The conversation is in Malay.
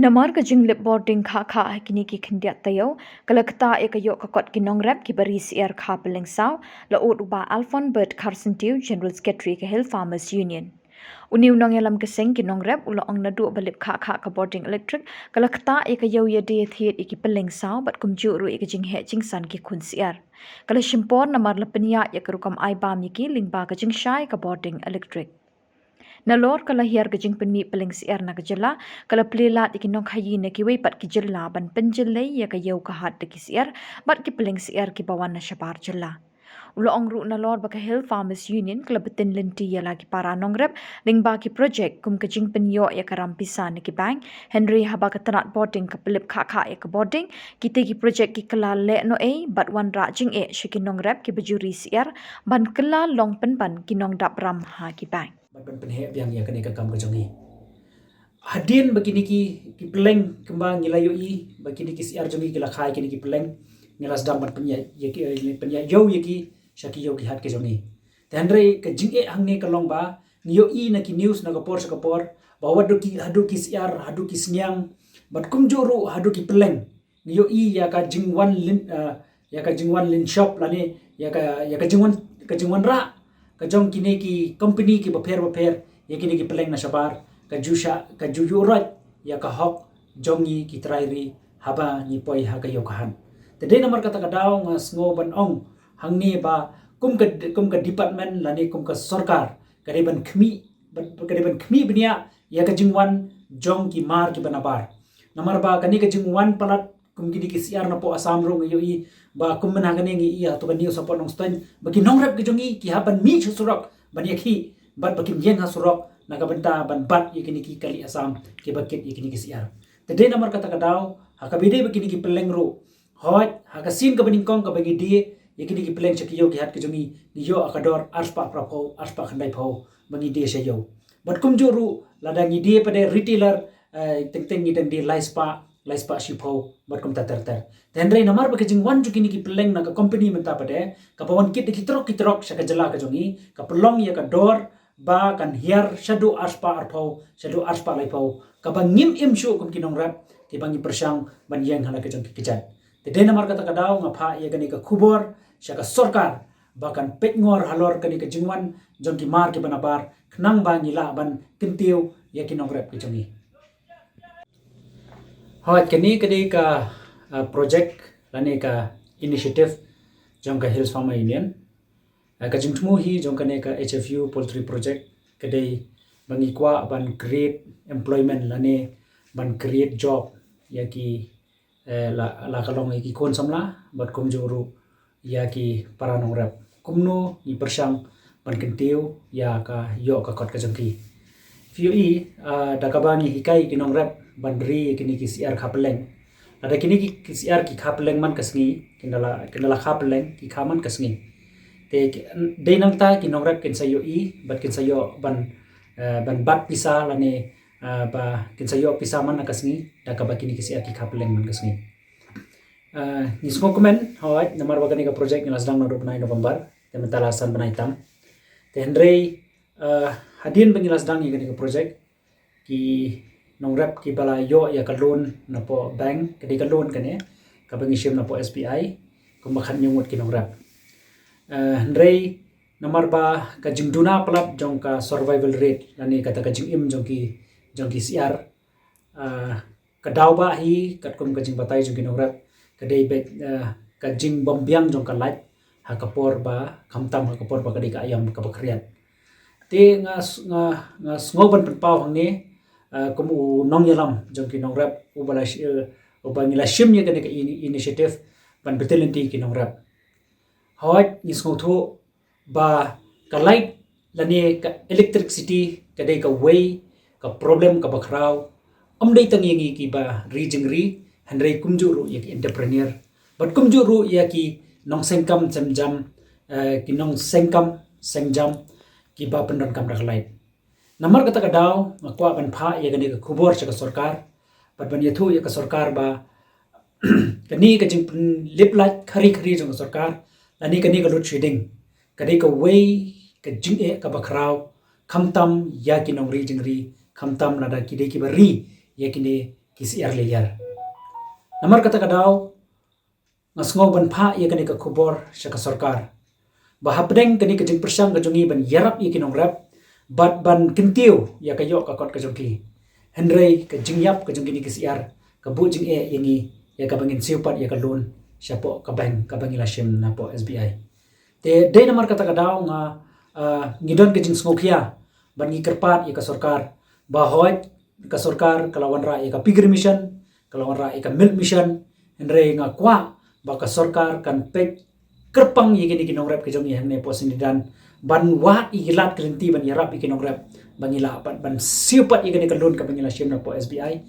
Namar ka jinglip boarding kha kha kini ki khindia tayo kalakta ekayo kakot ki nongrap ki baris air kha peling saw la ut uba Alphon Bert Carson Tiu General Secretary ka Hill Farmers Union Uniu nong yalam keseng ki nongrap ula ong nadu balip kha kha ka boarding electric kalakta ekayo ya de thiet iki peling saw bat kumju ru ik jing he jing san ki khun siar kala shimpor namar lapnya ya kerukam ai bam ki lingba ka jing shai ka boarding electric Nalor kala hiar gajing penmi peling siar na kajela kala plela ikinong khayi na kiwe pat ki jela ban penjele ya ka yau ka hat de ki siar bat ki peling siar ki bawan na shabar jela Ulo ongru nalor baka Hill Farmers Union kala betin lenti ya lagi para nongrep lingba ki project kum kajing penyo ya karam pisa na ki bank Henry haba ka tanat boarding ka pelip kha kha ya ka boarding kite ki project ki kala le no e bat wan ra jing e shikin nongrep ki bajuri siar ban kala long pen ban ki nong dap ram ha ki bank Ban penhe yang ya kene kam ke jongi hadin begini ki peleng kembang ngilayo i begini ki siar jongi ki lakhai kini ki peleng ngilas dam ban penya ye ki penya yo ye ki shaki yo ki hat ke jongi tendre ke jinge hangne ka long ba ngiyo i na ki news na ka por ba wadu ki siar hadu ki snyang bat kum juru hadu ki peleng ngiyo i ya ka jingwan lin shop lani ya ka jingwan ra ka jong kini ki company ki baper ya kini ki peleng na sabar ka juju rot ya ka hok jongi ki trairi haba ni poi ha ka yokahan tede namar kata ka daw nga sngo ban ong hangni ba kum ka department lani kum ka sarkar kariban khmi bnia ya ka jingwan jong ki mar ki banabar namar ba kani ka jingwan palat kum kini ki siar na po asam ro ngi i ba kum na ngani ngi i to ban new support nong stan bagi nongrap ki jongi ki haban mi surok ban yakhi bat bakim yen ha surok naga benta ban bat yakini ki kali asam ki bakit yakini ki siar tede namar kata ka daw hakabide bakini ki peleng ro hot hakasin ka baning kong ka bagi die yakini ki peleng chakiyo ki hat ki jongi niyo akador arspa prapo arspa khandai pho bangi die sayo bat kum juru ladang i die pade retailer teng ni dang di laispa shipho bat kum tatar tendre namar ba kajing wan jukini ki peleng na ka company menta pade ka pawan kit kitrok shaka jala ka jongi ka pelong ya ka dor ba kan hiar shadu arspa laipho ka bangim im shu kum kinong rap ki bangi persang ban yang hala ka jong ki kijat tede namar kata ka daw nga pha ya gani ka khubor shaka sarkar bakan petngor halor kani ka jingwan jong ki mar ki banabar khnang ba ngila ban kintiu ya kinong rap ki jongi Hoi kini ka project lani ka initiative jong ka Hills Farmer Union ka jingtmu hi jong kane ka HFU poultry project kadai bangi kwa ban create employment lani ban create job ya ki la kalong ki kon samla bat kum juru ya ki paranong rap kumno ni persang ban kentiu ya ka yo ka kot ka jongki fioi dakabani hikai kinong rap bandri kini ki siar khapeleng ada kini ki siar ki khapeleng man kasngi kindala khapeleng ki khaman kasngi te deinang ta kinong rap kin sayo i bat kin sayo ban bat pisa lane ba kin sayo pisa man kasngi dakaba kini ki siar ki khapeleng man kasngi ni small comment hoi namar bagani ka project ni lasdang no 9 November te mentala san banai tam te hendrei hadin bangi lasdang ni ka project ki nongrap ki bala yo ya ka loan na po bank kadi ka loan kane ka bangi shim na po SBI ko makhan nyungut ki nongrap hendrei namar ba ka jingduna palap jong ka survival rate lani kata ka jing im jong ki siar ka daw ba hi kat kum ka jing batai jong ki nongrap kadai bet ka jing bombyang jong ka light ha kapor ba khamtam ha kapor ba kadi ka ayam ka bakriat te nga ngoban penpau hangne kumu nong yalam jong ki nongrap ubangila shimnya kane ka initiative ban betelenti ki nongrap hot ni skotho ba ka light lani ka electricity kadai ka way ka problem ka bakrau amdei tangi ki ba rijingri handrei kumjuru ya ki entrepreneur bat kumjuru ya ki nong sengkam jam ki nong sengjam ki ba pendon kam rak light namar kata ka daw makwa ban pha ya gani ka khubor cha ka sarkar bat ban yathu ya ka sarkar ba kani ka jing lip light khari jong sarkar ani kani ka load shedding kani ka way ka jing e ka bakrau khamtam ya ki nong ri jingri khamtam lada ki de ki bari ya ki ne KCR layer. Namar kata kadaw ngasngog ban pha ia kani ka khubor sa ka sarkar. Bahapdeng kani ka jing persang ka jungi ban yarap i kinong rap bat ban kintiu ya kayo ka kot ka jungki. Henry ka jingyap ka jungki ni KCR ka bu jing yangi ya ka bangin siupat ya ka loan siya po ka bangila sim na po SBI. Te day namar kata kadaw nga ngidon ka jing sngokya ban ngi kerpat ya ka sarkar bahoy ka sarkar kalawan ra ya ka pigir mission kalawan ra ya ka milk mission Henry nga kwa baka sarkar kan pek kerpang yigini kinong rap kejong yang ne po sindidan ban wa igilat kelinti ban yarap ikinong rap bangila ban siupat yigini kalun ka bangila sim na po SBI.